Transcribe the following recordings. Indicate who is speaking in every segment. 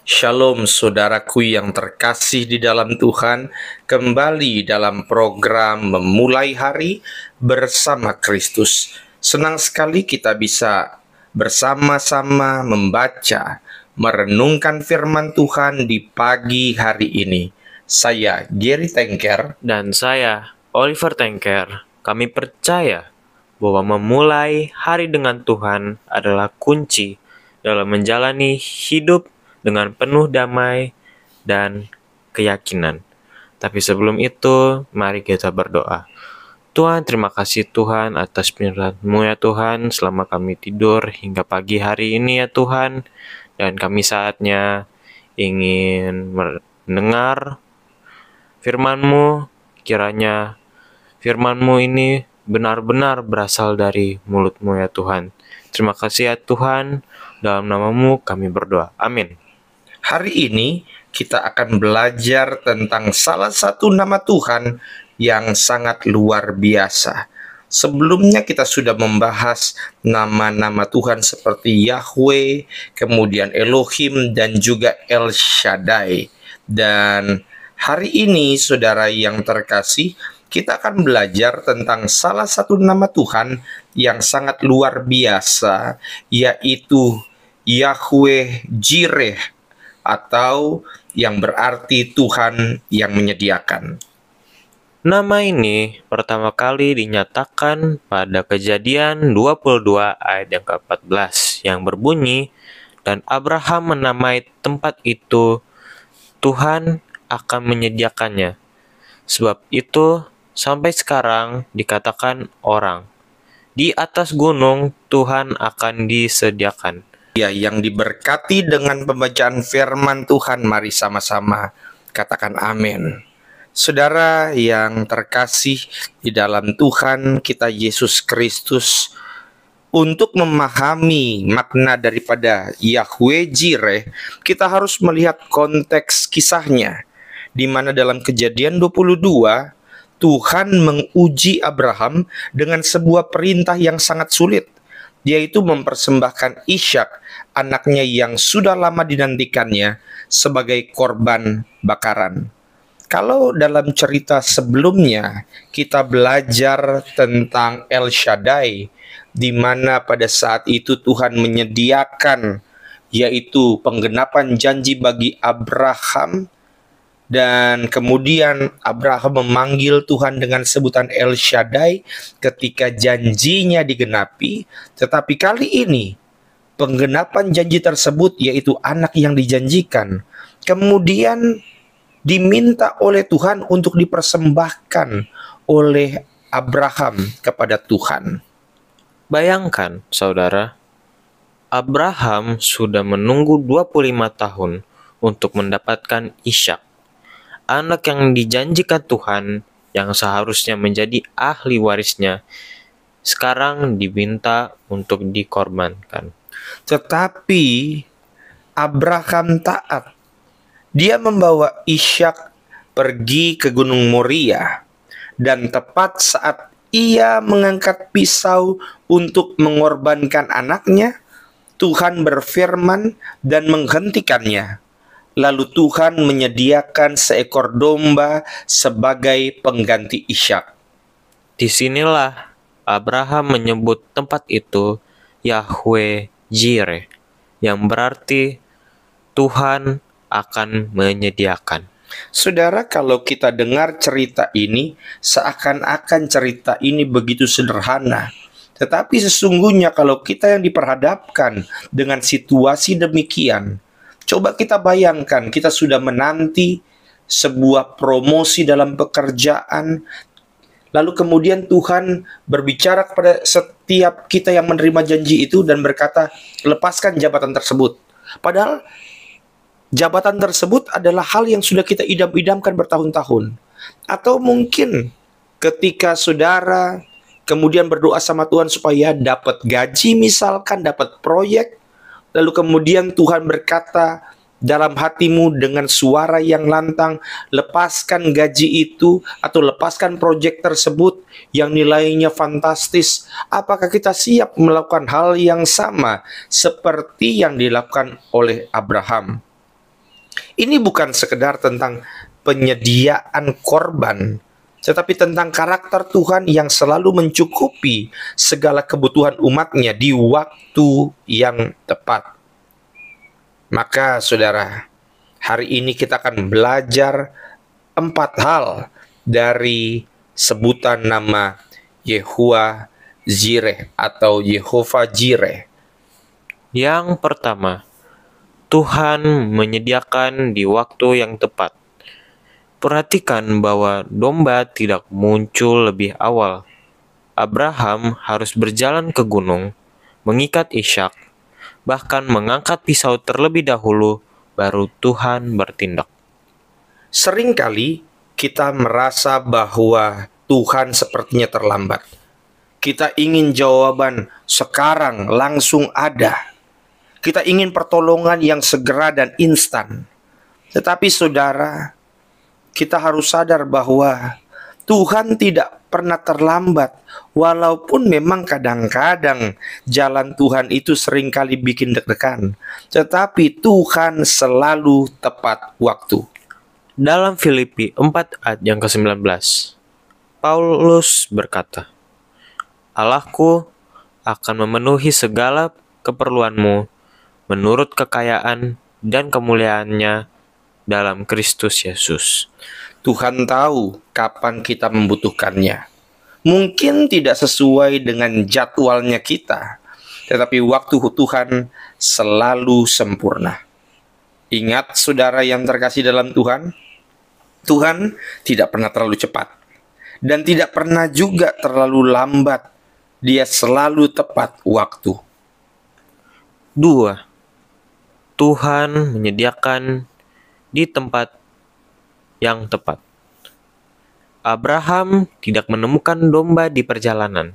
Speaker 1: Shalom saudaraku yang terkasih di dalam Tuhan, kembali dalam program Memulai Hari bersama Kristus. Senang sekali kita bisa bersama-sama membaca, merenungkan firman Tuhan di pagi hari ini. Saya Gary Tengker
Speaker 2: Dan saya, Oliver Tengker. Kami percaya bahwa memulai hari dengan Tuhan adalah kunci dalam menjalani hidup dengan penuh damai dan keyakinan. Tapi sebelum itu, mari kita berdoa. Tuhan, terima kasih Tuhan atas firman-Mu ya Tuhan, selama kami tidur hingga pagi hari ini ya Tuhan. Dan kami saatnya ingin mendengar firman-Mu, kiranya firman-Mu ini benar-benar berasal dari mulut-Mu ya Tuhan. Terima kasih ya Tuhan, dalam nama-Mu kami berdoa. Amin.
Speaker 1: Hari ini kita akan belajar tentang salah satu nama Tuhan yang sangat luar biasa. Sebelumnya kita sudah membahas nama-nama Tuhan seperti Yahweh, kemudian Elohim, dan juga El Shaddai. Dan hari ini, saudara yang terkasih, kita akan belajar tentang salah satu nama Tuhan yang sangat luar biasa, yaitu Yahweh Jireh, atau yang berarti Tuhan yang menyediakan.
Speaker 2: Nama ini pertama kali dinyatakan pada Kejadian 22 ayat yang ke-14 yang berbunyi, dan Abraham menamai tempat itu Tuhan akan menyediakannya. Sebab itu sampai sekarang dikatakan orang, di atas gunung Tuhan akan disediakan.
Speaker 1: Ya, yang diberkati dengan pembacaan firman Tuhan, mari sama-sama katakan amin. Saudara yang terkasih di dalam Tuhan kita Yesus Kristus, untuk memahami makna daripada Yahweh Jireh, kita harus melihat konteks kisahnya, di mana dalam Kejadian 22, Tuhan menguji Abraham dengan sebuah perintah yang sangat sulit, yaitu mempersembahkan Ishak, anaknya yang sudah lama dinantikannya, sebagai korban bakaran. Kalau dalam cerita sebelumnya kita belajar tentang El Shaddai, di mana pada saat itu Tuhan menyediakan, yaitu penggenapan janji bagi Abraham, dan kemudian Abraham memanggil Tuhan dengan sebutan El Shaddai ketika janjinya digenapi. Tetapi kali ini penggenapan janji tersebut, yaitu anak yang dijanjikan, kemudian diminta oleh Tuhan untuk dipersembahkan oleh Abraham kepada Tuhan.
Speaker 2: Bayangkan, saudara, Abraham sudah menunggu 25 tahun untuk mendapatkan Ishak, anak yang dijanjikan Tuhan yang seharusnya menjadi ahli warisnya, sekarang diminta untuk dikorbankan.
Speaker 1: Tetapi Abraham taat. Dia membawa Ishak pergi ke Gunung Moria, dan tepat saat ia mengangkat pisau untuk mengorbankan anaknya, Tuhan berfirman dan menghentikannya. Lalu Tuhan menyediakan seekor domba sebagai pengganti Ishak.
Speaker 2: Disinilah Abraham menyebut tempat itu Yahweh Jireh, yang berarti Tuhan akan menyediakan.
Speaker 1: Saudara, kalau kita dengar cerita ini, seakan-akan cerita ini begitu sederhana. Tetapi sesungguhnya kalau kita yang diperhadapkan dengan situasi demikian, coba kita bayangkan, kita sudah menanti sebuah promosi dalam pekerjaan, lalu kemudian Tuhan berbicara kepada setiap kita yang menerima janji itu dan berkata, lepaskan jabatan tersebut. Padahal jabatan tersebut adalah hal yang sudah kita idam-idamkan bertahun-tahun. Atau mungkin ketika saudara kemudian berdoa sama Tuhan supaya dapat gaji, misalkan dapat proyek, lalu kemudian Tuhan berkata dalam hatimu dengan suara yang lantang, lepaskan gaji itu atau lepaskan proyek tersebut yang nilainya fantastis. Apakah kita siap melakukan hal yang sama seperti yang dilakukan oleh Abraham? Ini bukan sekedar tentang penyediaan korban, tetapi tentang karakter Tuhan yang selalu mencukupi segala kebutuhan umatnya di waktu yang tepat. Maka saudara, hari ini kita akan belajar 4 hal dari sebutan nama Yehovah Jireh atau Yehovah Jireh.
Speaker 2: Yang pertama, Tuhan menyediakan di waktu yang tepat. Perhatikan bahwa domba tidak muncul lebih awal. Abraham harus berjalan ke gunung, mengikat Ishak, bahkan mengangkat pisau terlebih dahulu, baru Tuhan bertindak.
Speaker 1: Seringkali kita merasa bahwa Tuhan sepertinya terlambat. Kita ingin jawaban sekarang langsung ada. Kita ingin pertolongan yang segera dan instan. Tetapi saudara, kita harus sadar bahwa Tuhan tidak pernah terlambat. Walaupun memang kadang-kadang jalan Tuhan itu seringkali bikin deg-degan. Tetapi Tuhan selalu tepat waktu.
Speaker 2: Dalam Filipi 4 ayat yang ke-19, Paulus berkata, Allahku akan memenuhi segala keperluanmu menurut kekayaan dan kemuliaannya dalam Kristus Yesus.
Speaker 1: Tuhan tahu kapan kita membutuhkannya. Mungkin tidak sesuai dengan jadwalnya kita, tetapi waktu Tuhan selalu sempurna. Ingat saudara yang terkasih dalam Tuhan, Tuhan tidak pernah terlalu cepat dan tidak pernah juga terlalu lambat. Dia selalu tepat waktu.
Speaker 2: 2. Tuhan menyediakan di tempat yang tepat. Abraham tidak menemukan domba di perjalanan.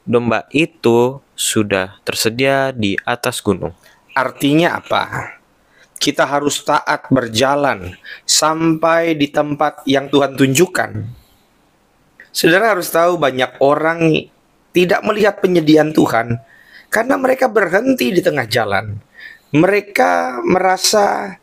Speaker 2: Domba itu sudah tersedia di atas gunung.
Speaker 1: Artinya apa? Kita harus taat berjalan sampai di tempat yang Tuhan tunjukkan. Saudara harus tahu banyak orang tidak melihat penyediaan Tuhan karena mereka berhenti di tengah jalan. Mereka merasa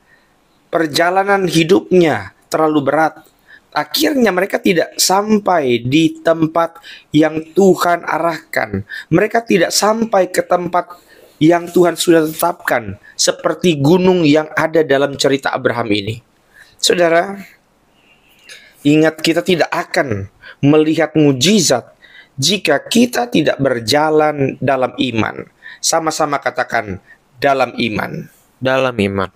Speaker 1: perjalanan hidupnya terlalu berat. Akhirnya mereka tidak sampai di tempat yang Tuhan arahkan. Mereka tidak sampai ke tempat yang Tuhan sudah tetapkan, seperti gunung yang ada dalam cerita Abraham ini. Saudara, ingat kita tidak akan melihat mujizat jika kita tidak berjalan dalam iman. Sama-sama katakan, dalam iman.
Speaker 2: Dalam iman.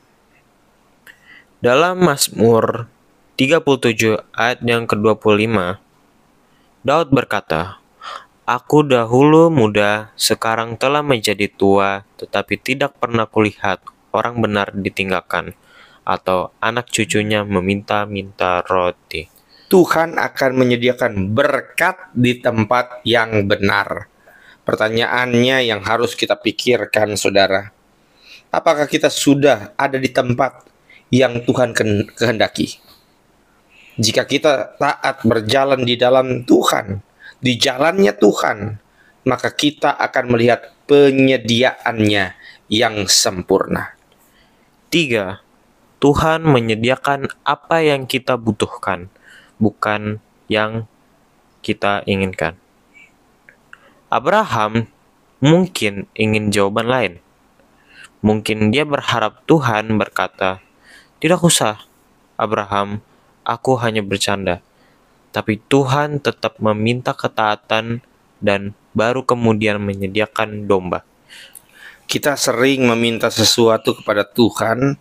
Speaker 2: Dalam Mazmur 37 ayat yang ke-25, Daud berkata, Aku dahulu muda, sekarang telah menjadi tua, tetapi tidak pernah kulihat orang benar ditinggalkan, atau anak cucunya meminta-minta roti.
Speaker 1: Tuhan akan menyediakan berkat di tempat yang benar. Pertanyaannya yang harus kita pikirkan, saudara, apakah kita sudah ada di tempat yang Tuhan kehendaki? Jika kita taat berjalan di dalam Tuhan, di jalannya Tuhan, maka kita akan melihat penyediaannya yang sempurna.
Speaker 2: 3. Tuhan menyediakan apa yang kita butuhkan, bukan yang kita inginkan. Abraham mungkin ingin jawaban lain. Mungkin dia berharap Tuhan berkata, "Tidak usah, Abraham, aku hanya bercanda." Tapi Tuhan tetap meminta ketaatan dan baru kemudian menyediakan domba.
Speaker 1: Kita sering meminta sesuatu kepada Tuhan,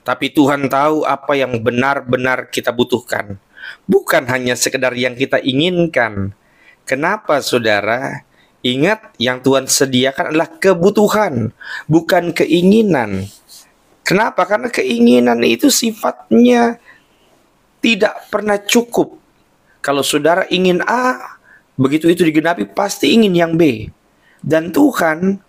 Speaker 1: tapi Tuhan tahu apa yang benar-benar kita butuhkan, bukan hanya sekedar yang kita inginkan. Kenapa, saudara? Ingat, yang Tuhan sediakan adalah kebutuhan, bukan keinginan. Kenapa? Karena keinginan itu sifatnya tidak pernah cukup. Kalau saudara ingin A, begitu itu digenapi pasti ingin yang B. Dan Tuhan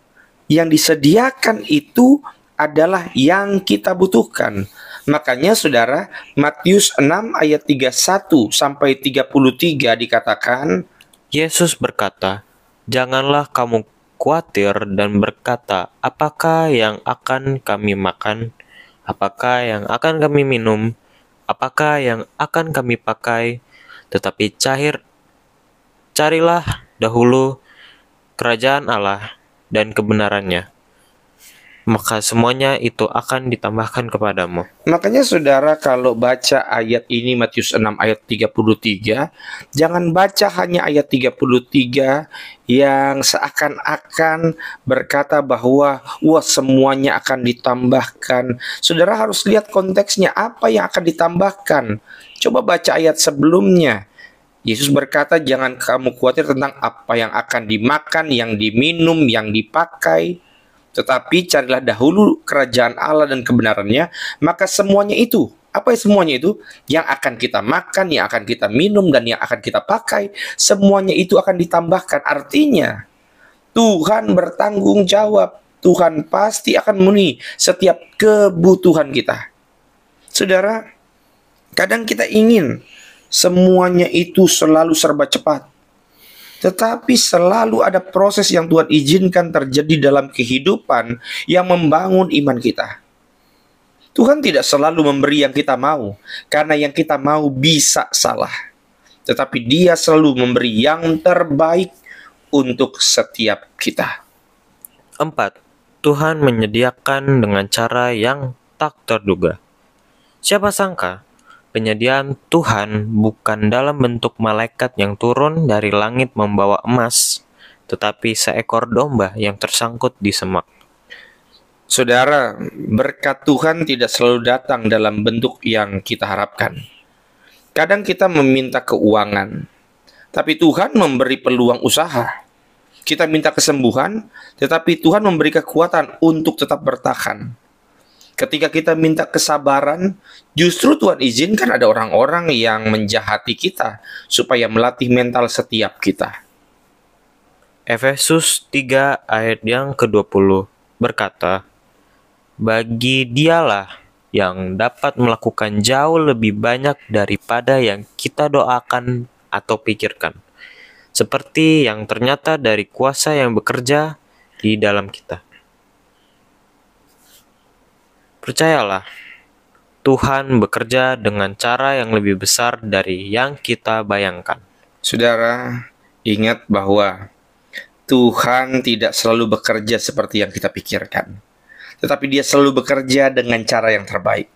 Speaker 1: yang disediakan itu adalah yang kita butuhkan. Makanya saudara, Matius 6 ayat 31 sampai 33 dikatakan,
Speaker 2: Yesus berkata, "Janganlah kamu khawatir dan berkata, apakah yang akan kami makan, apakah yang akan kami minum, apakah yang akan kami pakai, tetapi carilah dahulu kerajaan Allah dan kebenarannya, maka semuanya itu akan ditambahkan kepadamu.
Speaker 1: Makanya saudara, kalau baca ayat ini Matius 6 ayat 33, jangan baca hanya ayat 33 yang seakan-akan berkata bahwa semuanya akan ditambahkan. Saudara harus lihat konteksnya, apa yang akan ditambahkan. Coba baca ayat sebelumnya. Yesus berkata, jangan kamu khawatir tentang apa yang akan dimakan, yang diminum, yang dipakai, tetapi carilah dahulu kerajaan Allah dan kebenarannya, maka semuanya itu, apa semuanya itu? Yang akan kita makan, yang akan kita minum, dan yang akan kita pakai, semuanya itu akan ditambahkan. Artinya, Tuhan bertanggung jawab. Tuhan pasti akan memenuhi setiap kebutuhan kita. Saudara, kadang kita ingin semuanya itu selalu serba cepat. Tetapi selalu ada proses yang Tuhan izinkan terjadi dalam kehidupan yang membangun iman kita. Tuhan tidak selalu memberi yang kita mau, karena yang kita mau bisa salah. Tetapi Dia selalu memberi yang terbaik untuk setiap kita.
Speaker 2: 4. Tuhan menyediakan dengan cara yang tak terduga. Siapa sangka penyediaan Tuhan bukan dalam bentuk malaikat yang turun dari langit membawa emas, tetapi seekor domba yang tersangkut di semak.
Speaker 1: Saudara, berkat Tuhan tidak selalu datang dalam bentuk yang kita harapkan. Kadang kita meminta keuangan, tapi Tuhan memberi peluang usaha. Kita minta kesembuhan, tetapi Tuhan memberi kekuatan untuk tetap bertahan. Ketika kita minta kesabaran, justru Tuhan izinkan ada orang-orang yang menjahati kita supaya melatih mental setiap kita.
Speaker 2: Efesus 3 ayat yang ke-20 berkata, bagi Dialah yang dapat melakukan jauh lebih banyak daripada yang kita doakan atau pikirkan, seperti yang ternyata dari kuasa yang bekerja di dalam kita. Percayalah, Tuhan bekerja dengan cara yang lebih besar dari yang kita bayangkan.
Speaker 1: Saudara, ingat bahwa Tuhan tidak selalu bekerja seperti yang kita pikirkan, tetapi Dia selalu bekerja dengan cara yang terbaik.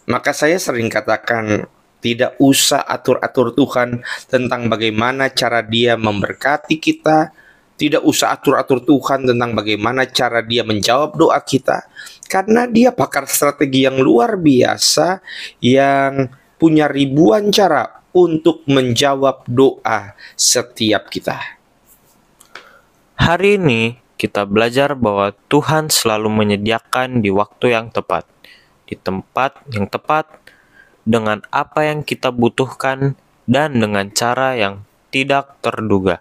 Speaker 1: Maka saya sering katakan, tidak usah atur-atur Tuhan tentang bagaimana cara Dia memberkati kita. Tidak usah atur-atur Tuhan tentang bagaimana cara Dia menjawab doa kita. Karena Dia pakar strategi yang luar biasa, yang punya ribuan cara untuk menjawab doa setiap kita.
Speaker 2: Hari ini kita belajar bahwa Tuhan selalu menyediakan di waktu yang tepat, di tempat yang tepat, dengan apa yang kita butuhkan, dan dengan cara yang tidak terduga.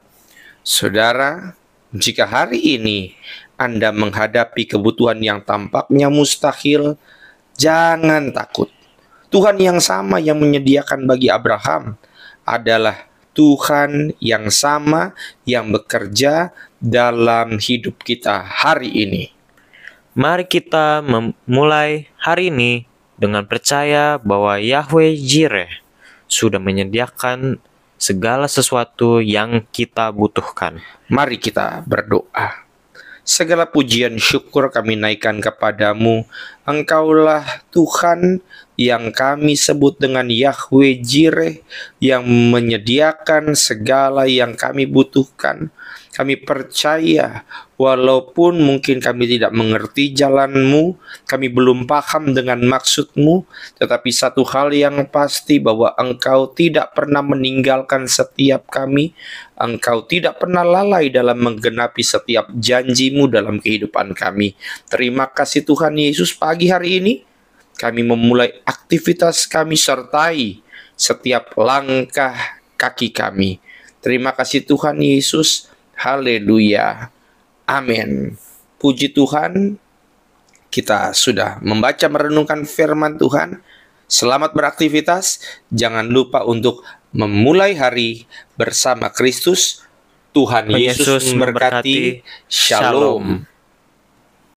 Speaker 1: Saudara, jika hari ini Anda menghadapi kebutuhan yang tampaknya mustahil, jangan takut. Tuhan yang sama yang menyediakan bagi Abraham adalah Tuhan yang sama yang bekerja dalam hidup kita hari ini.
Speaker 2: Mari kita memulai hari ini dengan percaya bahwa Yahweh Jireh sudah menyediakan segala sesuatu yang kita butuhkan.
Speaker 1: Mari kita berdoa. Segala pujian syukur kami naikkan kepadamu. Engkaulah Tuhan yang kami sebut dengan Yahweh Jireh, yang menyediakan segala yang kami butuhkan. Kami percaya, walaupun mungkin kami tidak mengerti jalan-Mu, kami belum paham dengan maksud-Mu, tetapi satu hal yang pasti bahwa Engkau tidak pernah meninggalkan setiap kami. Engkau tidak pernah lalai dalam menggenapi setiap janji-Mu dalam kehidupan kami. Terima kasih Tuhan Yesus, pagi hari ini kami memulai aktivitas kami sertai setiap langkah kaki kami. Terima kasih Tuhan Yesus. Haleluya. Amin. Puji Tuhan, kita sudah membaca merenungkan firman Tuhan. Selamat beraktivitas. Jangan lupa untuk memulai hari bersama Kristus. Tuhan Yesus memberkati. Shalom.